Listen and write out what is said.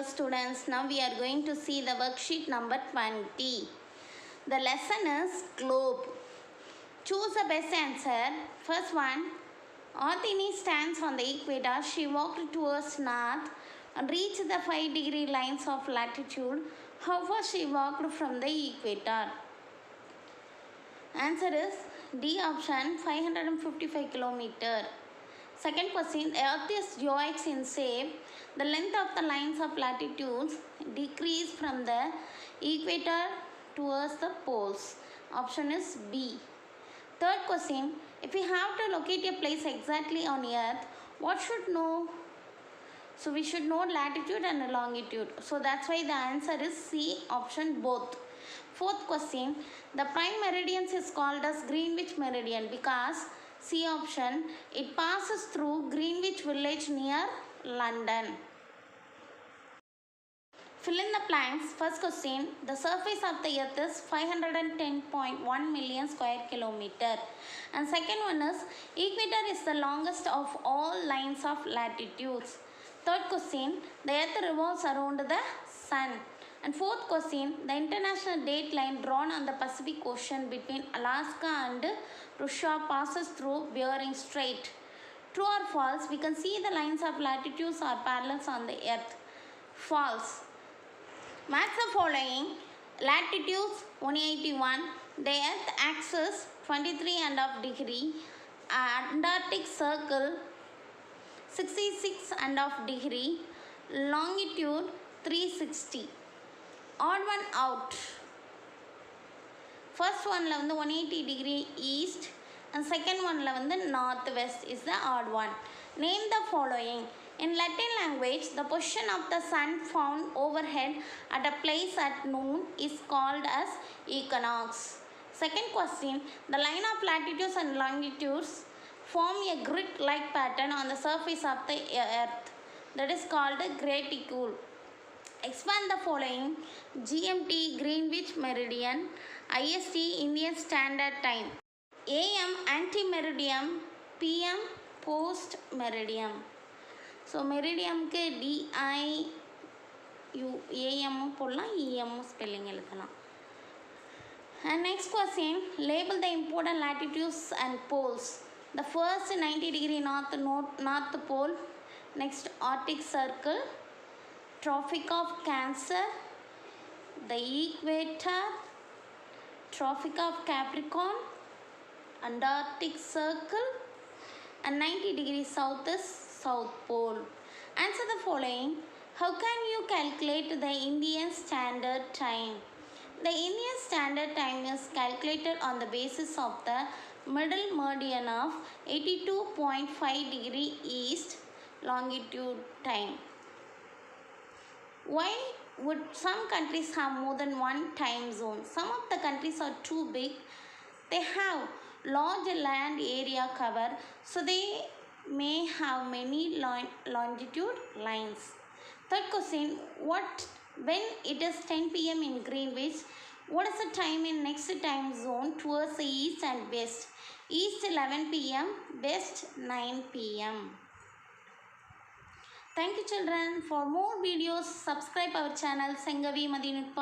Students, now we are going to see the worksheet number 20. The lesson is globe. Choose the best answer. First one, Athene stands on the equator. She walked towards north and reached the 5-degree lines of latitude. How far she walked from the equator? Answer is D option, 555 kilometer. Second question, Earth is geoids in shape. The length of the lines of latitudes decrease from the equator towards the poles. Option is B. Third question, if we have to locate a place exactly on Earth, what should know? So we should know latitude and longitude. So that's why the answer is C option both. Fourth question, the prime meridian is called as Greenwich Meridian because C option, it passes through Greenwich Village near London. Fill in the blanks. First question, the surface of the earth is 510.1 million square kilometer. And second one is, equator is the longest of all lines of latitudes. Third question, the earth revolves around the sun. And fourth question, the international date line drawn on the Pacific Ocean between Alaska and Russia passes through Bering Strait. True or false? We can see the lines of latitudes are parallel on the earth. False. Match the following. Latitudes 181, the earth axis 23.5 degree, Antarctic circle 66.5 degree, longitude 360. Odd one out. First one la 180 degree east and second one la northwest is the odd one. Name the following. In Latin language, the position of the sun found overhead at a place at noon is called as equinox. Second question, the line of latitudes and longitudes form a grid-like pattern on the surface of the earth. That is called a graticule. Expand the following. GMT, Greenwich Meridian, IST, Indian Standard Time, AM, Anti-Meridian, PM, Post-Meridian. So, Meridian ke DIUAM போடலாம், EM spelling எழுதலாம். And next question, label the important latitudes and poles. The first 90 degree north pole, next Arctic circle, Tropic of Cancer, the equator, Tropic of Capricorn, Antarctic circle, and 90 degrees south is South Pole. Answer the following. How can you calculate the Indian Standard Time? The Indian Standard Time is calculated on the basis of the middle meridian of 82.5 degree east longitude time. Why would some countries have more than one time zone? Some of the countries are too big. They have large land area cover, so they may have many longitude lines. Third question, when it is 10 p.m. in Greenwich, what is the time in next time zone towards the east and west? East 11 p.m., west 9 p.m. Thank you children. For more videos, subscribe our channel Sengavi Madinutpa.